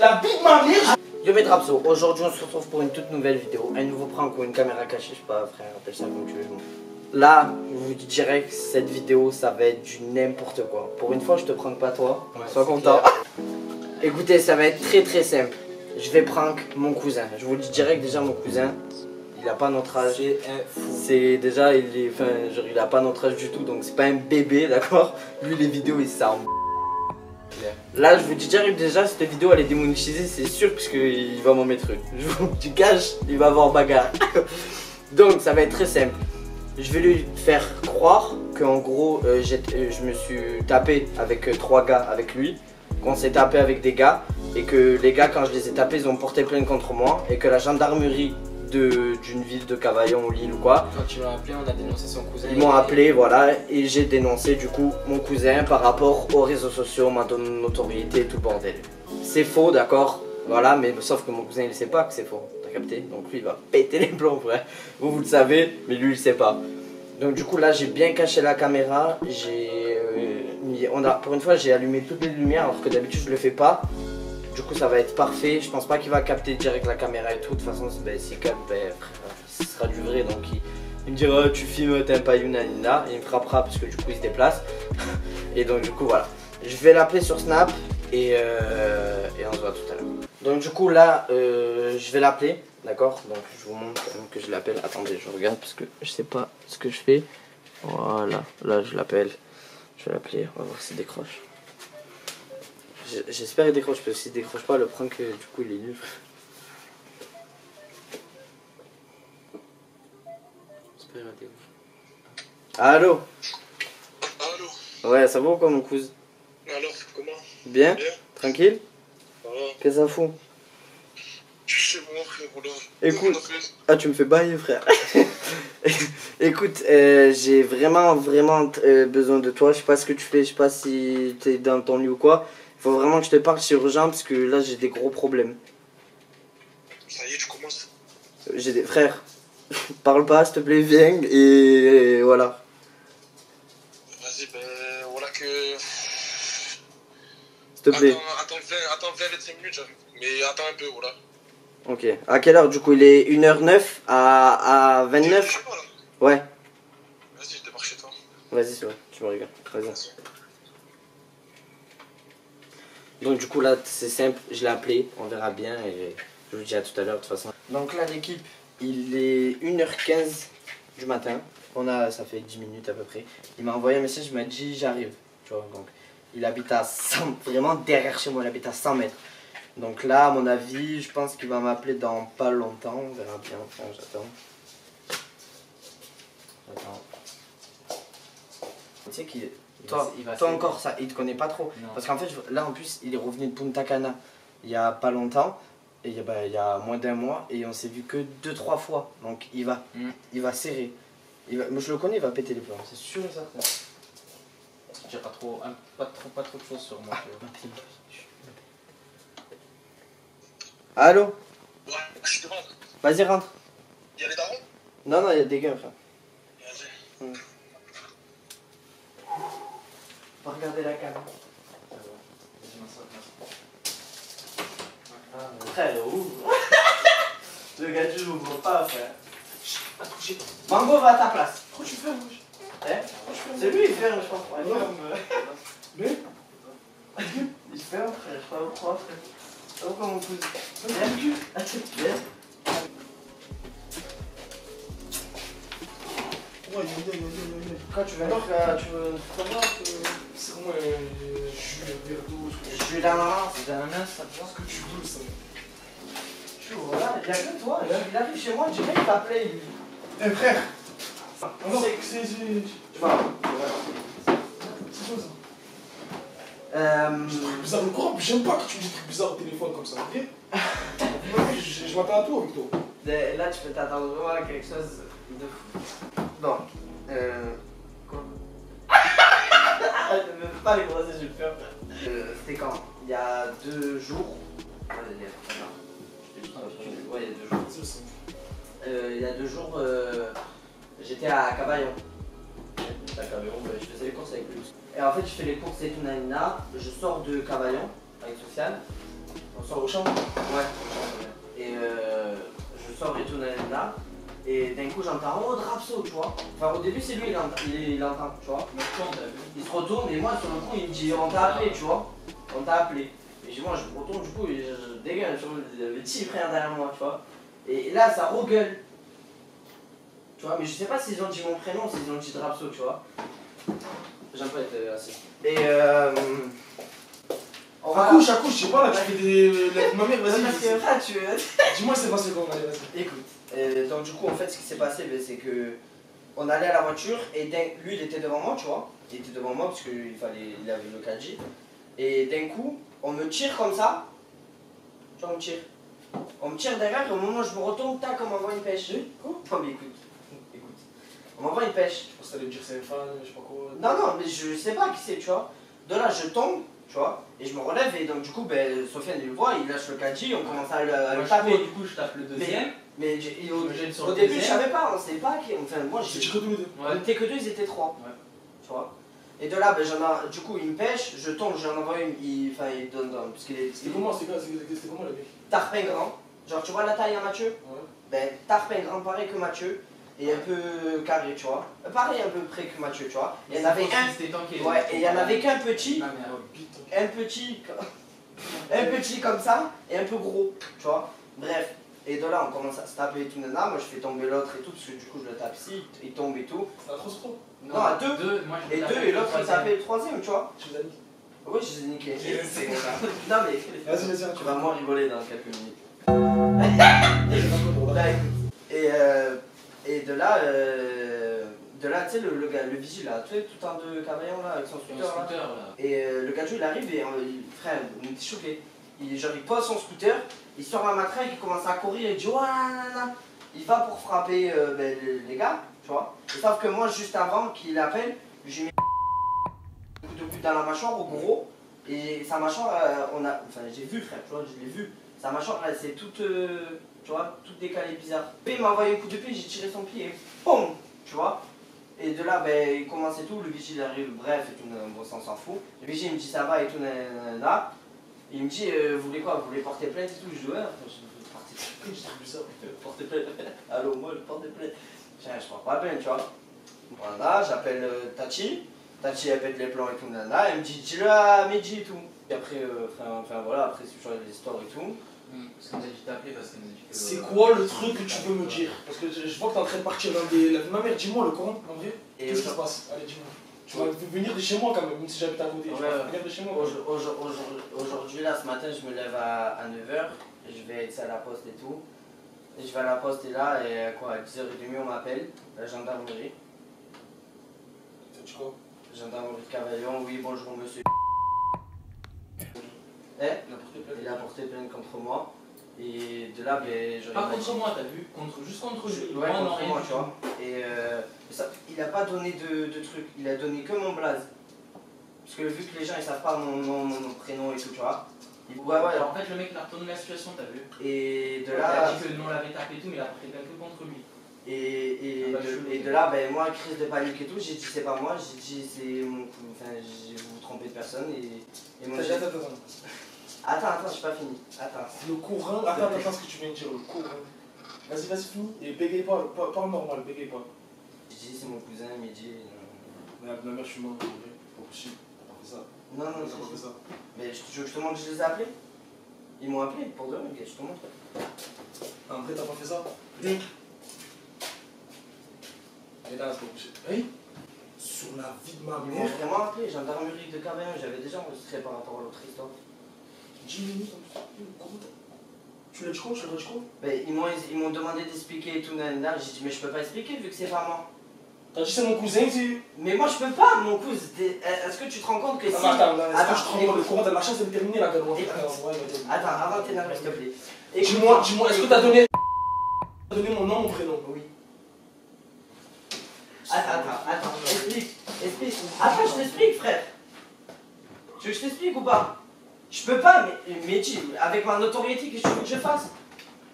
la vie de ma mère. Yo mes Trapso, aujourd'hui on se retrouve pour une toute nouvelle vidéo, un nouveau prank ou une caméra cachée, je sais pas frère, appelle ça comme tu veux. Là, je vous dis direct, cette vidéo ça va être du n'importe quoi. Pour une fois je te prank pas toi, ouais, sois content. Écoutez, ça va être très simple. Je vais prank mon cousin, je vous le dis direct déjà mon cousin. Il a pas notre âge, c'est déjà il a pas notre âge du tout, donc c'est pas un bébé, d'accord. Lui les vidéos il s'en. Là je vous dis direct déjà, cette vidéo elle est démonétisée, c'est sûr, parce qu'il va m'en mettre une. Je vous dis cache, il va avoir bagarre. Donc ça va être très simple. Je vais lui faire croire que en gros je me suis tapé avec 3 gars avec lui, qu'on s'est tapé avec des gars, et que les gars quand je les ai tapés ils ont porté plainte contre moi, et que la gendarmerie d'une ville de Cavaillon ou Lille ou quoi. Quand tu l'as appelé, on a dénoncé son cousin. Ils m'ont appelé, voilà, et j'ai dénoncé du coup mon cousin par rapport aux réseaux sociaux, ma notoriété et tout le bordel. C'est faux, d'accord, voilà, mais sauf que mon cousin il sait pas que c'est faux, t'as capté? Donc lui il va péter les plombs, frère. Vous le savez, mais lui il sait pas. Donc du coup là j'ai bien caché la caméra, pour une fois j'ai allumé toutes les lumières alors que d'habitude je le fais pas. Du coup ça va être parfait, je pense pas qu'il va capter direct la caméra et tout, de toute façon s'il capte, ce sera du vrai, donc il me dira tu filmes, t'aimes pas Yuna, il me frappera parce que du coup il se déplace. Et donc du coup voilà, je vais l'appeler sur Snap et on se voit tout à l'heure. Donc du coup là je vais l'appeler, d'accord, donc je vous montre quand même que je l'appelle, attendez je regarde parce que je sais pas ce que je fais. Voilà, là je l'appelle, je vais l'appeler, on va voir s'il décroche. J'espère qu'il décroche, parce que s'il décroche pas, le prank du coup il est nul. J'espère qu'il décroche. Allô? Allô? Ouais, ça va ou quoi mon cousin? Alors, comment? Bien? Tranquille? Ça va? Qu'est-ce que ça fout? Je sais bon frère, là. Écoute, ah tu me fais bailler frère. Écoute, j'ai vraiment besoin de toi, je sais pas ce que tu fais, je sais pas si t'es dans ton lit ou quoi. Faut vraiment que je te parle, c'est urgent parce que là j'ai des gros problèmes. Ça y est, tu commences. J'ai des frères. Parle pas s'il te plaît, viens et voilà. Vas-y, ben voilà que. S'il te plaît. Attends 20-25 minutes, j'arrive. Mais attends un peu, voilà. Ok. À quelle heure du coup? Il est 1h09 à 29? Je sais pas là. Ouais. Vas-y, je débarque chez toi. Vas-y, c'est vrai, tu me regardes. Vas-y. Donc du coup là c'est simple, je l'ai appelé, on verra bien et je vous dis à tout à l'heure de toute façon. Donc là l'équipe, il est 1h15 du matin, ça fait 10 minutes à peu près. Il m'a envoyé un message, il m'a dit j'arrive, tu vois, donc il habite à 100, vraiment derrière chez moi, il habite à 100 mètres. Donc là à mon avis, je pense qu'il va m'appeler dans pas longtemps, on verra bien, enfin j'attends. Tu sais qu'il... Toi encore ça, il te connaît pas trop. Non. Parce qu'en fait, là en plus, il est revenu de Punta Cana il y a pas longtemps, et il y a moins d'1 mois, et on s'est vu que 2-3 fois. Donc il va serrer. Moi je le connais, il va péter les plombs, c'est sûr et certain. Tu diras pas trop de choses sur moi. Allô? Ouais, je suis devant. Vas-y, rentre. Y'a les darons? Non, il y a des gars, frère. Vas-y. Pas regarder la caméra. Frère, ouvre. Le gars, tu l'ouvres pas, frère. Pas toucher. Mango va à ta place. Pourquoi tu fermes, wesh? C'est lui, il ferme, je pense. Il ferme. Mais il ferme, frère, je sais pas pourquoi, frère. Pourquoi mon cousin? Viens. Quand tu veux savoir que... C'est vraiment jus de verre d'eau. Jus d'ananas, ça te Ce que tu veux, ça. voilà, il y a que toi, il arrive chez moi, je dirais qu'il t'appelait lui. Eh frère! Alors, c'est... Tu vois. C'est quoi ça? Bizarre, le courant, j'aime pas que tu me dis des trucs bizarres au téléphone comme ça, ok? Je m'attends à tout avec toi. Là, tu peux t'attendre vraiment à quelque chose de fou. Bon, quoi? Arrête, ne me fais pas les brosser, je vais le faire. C'était quand? Il y a 2 jours. Ouais, il y a 2 jours. Il y a 2 jours, j'étais à Cavaillon. À Cavaillon, je faisais les courses avec lui. Et en fait, je fais les courses et tout, nanana. Je sors de Cavaillon avec Sofiane. On Sors sort. au chambre. Ouais, on sort. Et je sors et tout là. Et d'un coup j'entends oh Drapso, tu vois. Enfin au début c'est lui il entend, tu vois. Il se retourne et moi sur le coup il me dit on t'a appelé, tu vois. On t'a appelé. Et moi je me retourne du coup et je dégage, il y avait 10 frères derrière moi, tu vois. Et là ça regueule. Tu vois, mais je sais pas s'ils ont dit mon prénom ou s'ils ont dit Drapso, tu vois. J'aime pas être assis. Et Accouche, je sais pas là, tu fais des. Ma mère, vas-y. parce que là tu. Dis-moi, c'est passé comment, allez, vas-y. Écoute, donc du coup en fait ce qui s'est passé c'est que on allait à la voiture et lui il était devant moi, tu vois. Il était devant moi parce qu'il avait le 4G. Et d'un coup on me tire comme ça. Tu vois, on me tire. On me tire derrière et au moment où je me retourne, tac, on m'envoie une pêche. Quoi? Non mais écoute. On m'envoie une pêche. Je pense que t'allais me dire c'est un fan, je sais pas quoi. Non, mais je sais pas qui c'est, tu vois. De là, je tombe, tu vois, et je me relève, et donc du coup, ben, Sofiane, il le voit, il lâche le 4G, on commence à le taper. Du coup, je tape le deuxième. Mais sur au le début, deuxième. je savais pas, on savait pas qui. Enfin, moi, C'était que tous les deux. on était que deux, ils étaient trois. Ouais. Tu vois. Et de là, ben, du coup, il me pêche, je tombe, j'en envoie une, il donne, parce qu'il est. C'était comment, c'était comment le mec? Tarpin grand. Genre, tu vois la taille à Mathieu? Ouais. Ben, Tarpin grand, pareil que Mathieu. Et un peu carré, tu vois. Pareil, un peu près que Mathieu, tu vois. Il y en avait un. Ouais, et il y en avait qu'un petit. Un petit comme ça et un peu gros, tu vois. Bref. Et de là, on commence à se taper et tout, nana. Moi, je fais tomber l'autre et tout, parce que du coup, je le tape ici, il tombe et tout. C'est un trop. Non, à deux. Et deux, et l'autre, il tapait le troisième, tu vois. Tu les as mis. Oui, je les ai niqués. C'est bon ça. Non, mais. Vas-y, Tu vas moins rigoler dans quelques minutes. Et de là, tu sais, le gars, le vigile là, tu sais, tout un de Cavaillon là, avec son scooter là. Et le gars, il arrive et frère, on était choqués. Il pose son scooter, il sort la matraque, il commence à courir, il dit ouais, nanana. Il va pour frapper les gars, tu vois. Et sauf que moi, juste avant qu'il appelle, j'ai mis un coup de but dans la mâchoire au gros. Et sa mâchoire, enfin j'ai vu frère, tu vois, je l'ai vu. Sa mâchoire, là, c'est toute, tu vois, toute décalée, bizarre. Puis il m'a envoyé un coup de pied, j'ai tiré son pied et POM, tu vois. Et de là, ben, il commence et tout, le vigile arrive, bref, et tout, bon, ça on s'en fout. Le vigile me dit ça va et tout, là. Il me dit, vous voulez quoi, vous voulez porter plainte et tout. Je dis ouais, je veux porter plainte, j'ai trouvé ça, porter plainte. Allô, moi, je porte plainte. Je porte pas plainte, tu vois. Voilà, j'appelle Tati. Tati, elle pète les plans et tout, nana. Elle me dit, dis-le à midi et tout. Et après, enfin voilà, après, c'est toujours l'histoire et tout. Parce qu'on a dit t'appeler parce qu'elle m'a dit que. C'est quoi le truc que tu veux me dire? Parce que je vois que t'es en train de partir dans des. Ma mère, dis-moi le Coran, en vrai. Qu'est-ce qui se passe? Allez, dis-moi. Tu vas venir de chez moi quand même si j'habite à côté. Tu vas venir de chez moi. Aujourd'hui, là, ce matin, je me lève à 9h. Et je vais être à la poste et tout. Et je vais à la poste et là, et quoi, à 10h30, on m'appelle, la gendarmerie. Ça dit quoi? Gendarmerie de Cavaillon, oui, bonjour monsieur. Il a porté plainte contre moi. Et de là, ben, pas contre moi, t'as vu? Juste contre lui. Ouais, contre moi, tu vois. Et il a pas donné de truc, il a donné que mon blaze. Parce que vu que les gens ils savent pas mon prénom et tout, tu vois. Ouais. Alors, en fait, le mec il a retourné la situation, t'as vu? Et de Il là. a dit que nous on l'avait tapé et tout, mais il a porté plainte que contre lui. Et de là, ben, moi, crise de panique et tout, j'ai dit c'est pas moi, j'ai dit c'est mon coup, enfin, vous vous trompez de personne et moi j'ai... Attends, j'ai pas fini. Attends. Le courant, attends ce que tu viens de dire, le courant. Vas-y, finis. Et bégaye pas, parle normal, bégaye pas. J'ai dit c'est mon cousin, Mehdi. Ma mère, je suis mort, en vrai. Pas possible, t'as pas fait ça. Non, t'as pas fait ça. Mais je te montre que je les ai appelés. Ils m'ont appelé pour de vrai, je te montre. En vrai, t'as pas fait ça? Oui. Et là, c'est pas possible. Hey, sur la vie de ma Ils m'ont mère. vraiment appelé, gendarmerie de Cavaillon, j'avais déjà enregistré par rapport à l'autre histoire. 10 minutes en plus. Tu l'as dit quoi? Ben, ils m'ont demandé d'expliquer et tout, nanana. J'ai dit mais je peux pas expliquer vu que c'est pas moi. T'as dit c'est mon cousin, tu. Mais moi je peux pas, mon cousin. Est-ce que tu te rends compte que si... Attends, est-ce que je te rends compte le courant de la chasse elle est terminée là, gars? Attends, avant de t'énerver s'il te plaît. Dis-moi, est-ce que t'as donné mon nom, mon prénom? Oui. Attends, explique. Attends, je t'explique, frère. Tu veux que je t'explique ou pas? Je peux pas, mais avec ma notoriété, qu'est-ce que tu veux que je fasse?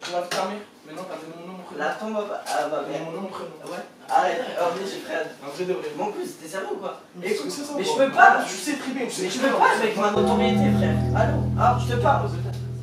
Tu vas te calmer. Maintenant, t'as donné mon nom, mon prénom. La tombe à ma mère. Mon nom, mon prénom. Ouais. Arrête, mais frère. En vrai de vrai. Mon cousin, t'es sérieux ou quoi? Écoute, mais je peux pas. Tu sais très bien. Mais je peux pas avec ma notoriété, frère. Allô? Ah, je te parle.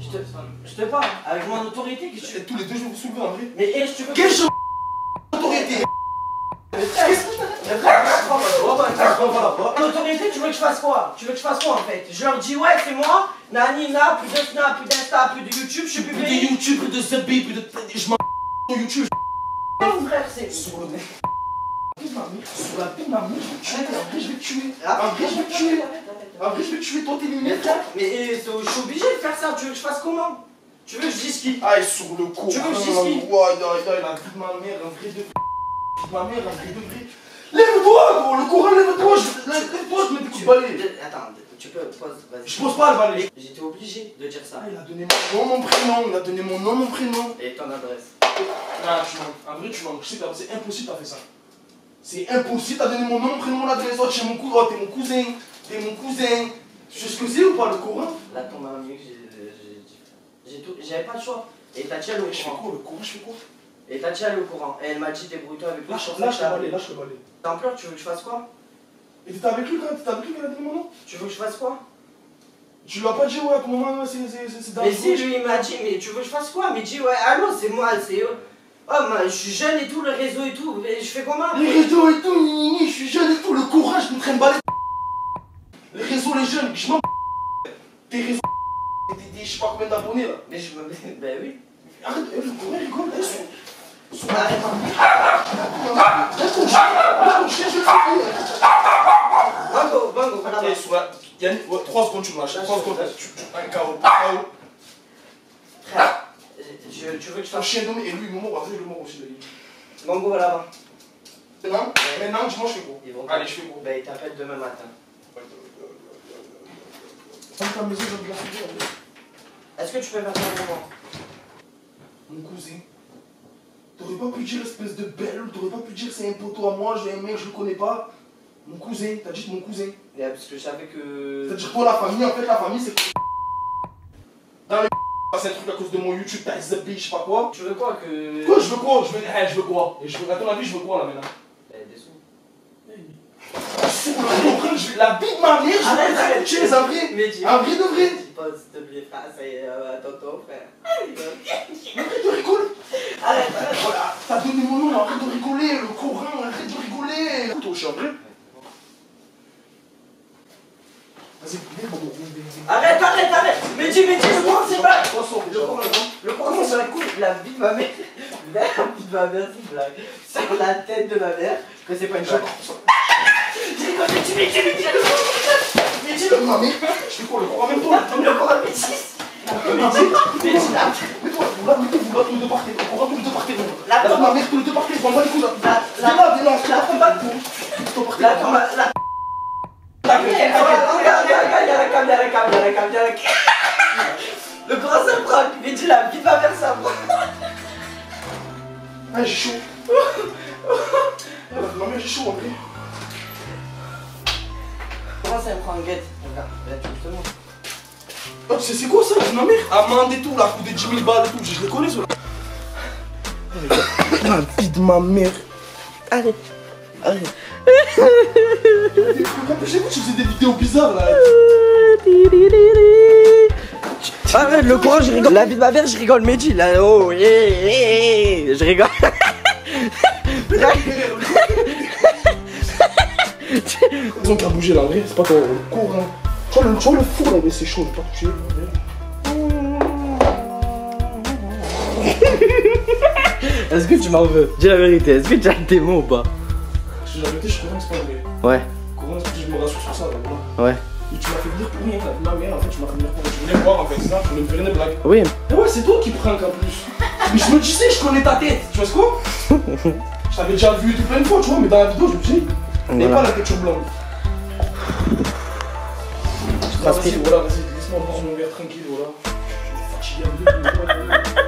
Je Je te parle, avec mon autorité, qu'est-ce que tu veux? Tous les deux, je vais vous soulever en vrai. Mais qu'est-ce que tu veux? Qu'est-ce que je autorité? L'autorité, tu veux que je fasse quoi? Tu veux que je fasse quoi en fait? Je leur dis ouais, c'est moi, nanina, plus de Snap, plus d'Insta, plus de YouTube, je suis plus Plus de YouTube, plus de ZB, plus de. Je m'en YouTube. Mon frère, c'est. Sur le sur la vie de ma mère, je vais te tuer. En vrai, je vais te tuer. En vrai, je vais te tuer. En vrai, je vais te tuer. Toi, t'es limite. Mais je suis obligé de faire ça. Tu veux que je fasse comment? Tu veux que je dise qui? Aïe, sur le coup. Tu veux que je dise qui? Ouais, la vie de ma mère, un vrai de. Ma mère, un vrai de vrai. Lève-toi, gros, le courant, lève-toi. Lève-toi, je mets des coups de balai. Attends, tu peux pose, vas-y. Je pose pas le balai. J'étais obligé de dire ça. Ah, il a donné mon nom, mon prénom. Il a donné mon nom, mon prénom. Et ton adresse. Non, tu mens. En vrai, tu mens. Je sais que c'est impossible, t'as fait ça. C'est impossible, t'as donné mon nom, mon prénom, mon adresse. Oh, t'es mon cousin. T'es mon cousin. T'es mon cousin. Tu sais ce que c'est ou pas le courant? Là, ton ami, j'avais pas le choix. Et Tati, elle est au Je fais courant. quoi, le courant? Je fais quoi? Et Tati, elle est au courant. Et elle m'a dit débrouille-toi avec lui. Lâche le balai, lâche le balai. T'en pleures, tu veux que je fasse quoi? Et t'étais avec lui quand il a donné mon nom? Tu veux que je fasse quoi? Tu lui as pas dit, ouais, à ton moment, c'est dans Mais si, lui, il m'a dit, mais tu veux que je fasse quoi? Mais il dit, ouais, allô, c'est moi, c'est eux. Oh, je suis jeune et tout, le réseau et tout. Mais je fais comment? Les réseaux et tout, je suis jeune et tout, le courage, je me traîne balai. Les réseaux, les jeunes, je m'en. Tes réseaux, je sais pas combien d'abonnés là. Mais je me. Ben oui. Arrête, le courant rigole, Arrête. Bango, bango, voilà. Yannick, 3 secondes, tu me lâches. 3 secondes, un KO. Frère, tu veux que je Ton fasse. chien nommé et lui, il me mord, il me mord aussi. Bango, voilà. Maintenant, dis-moi, je fais quoi? Allez, je fais quoi? Ben, il t'appelle demain matin. Ta maison, je vais la faire. Est-ce que tu peux faire ça pour moi? Mon cousin, t'aurais pas pu dire espèce de belle, t'aurais pas pu dire c'est un poteau à moi, j'ai un mec, je le connais pas. Mon cousin, t'as dit mon cousin. Yeah, parce que je savais que. C'est-à-dire toi la famille, en fait la famille c'est. Dans les c'est un truc à cause de mon YouTube, t'as zappé, je sais pas quoi. Tu veux quoi que. Quoi, je veux quoi? Je veux quoi? Et je veux, à ton avis, je veux quoi là maintenant? Ben, des sous. Sur le courant, la vie de ma mère, je vais tuer les abris. Mais dis. Un vrai de vrai. Dis pas, s'il te plaît, frère, ça y est, tonton, frère. Arrête de rigoler. Arrête. Voilà, t'as donné mon nom, arrête de rigoler, le courant, arrête de rigoler. Toi, je suis en vrai. Vas-y, Arrête. Mais dis, le courant, c'est pas. Le courant, Comment c'est pas cool. La vie de ma mère. La vie de ma mère, c'est une blague. Sur la tête de ma mère, que c'est pas une blague. Mais dis le Ma mère, je fais quoi le courant? Même toi, le courant, mais dis. Mais dis là. mais toi, vous là, tous les deux partez. On va tous les deux partez. Là, La ma mère, tous les deux partez. On va les coups là. Le courant, c'est le prank. Mais dis la vie de ma mère, ça me. Ah, j'ai chaud. Ma mère, j'ai chaud en vrai. Comment c'est un prank, guette? Regarde, là, tu te montres. Oh, c'est quoi ça? Ma mère, amende et tout, la coup de 10 000 balles et tout, je les connais ceux-là. La vie de ma mère. Arrête. J'ai vu que tu faisais des vidéos bizarres là. Arrête, le courant, je rigole. La vie de ma mère, je rigole. Mais dis, là, oh, je rigole. Ils ont qu'à bouger là, en vrai, c'est pas ton courant. Tu vois le four là, mais c'est chaud, je pas touché. Est-ce que tu m'en veux? Dis la vérité, est-ce que tu as des mots ou pas? Je la vérité, je courant, c'est pas vrai. Ouais. Courant, c'est que je me rassure sur ça, là, voilà. Ouais. Et tu m'as fait venir pour rien, la vie de ma mère, en fait, tu m'as fait venir pour rien. Tu venais me voir en fait, c'est ça, tu voulais me faire une blague. Oui. Mais ouais, c'est toi qui prank en plus. Mais je me disais, je connais ta tête, tu vois ce quoi? Je t'avais déjà vu tout plein de fois, tu vois, mais dans la vidéo, je me dis, n'aie pas la tête sur blanc. Vas-y, voilà, vas-y, laisse-moi boire mon verre tranquille, voilà. Je suis fatigué un peu.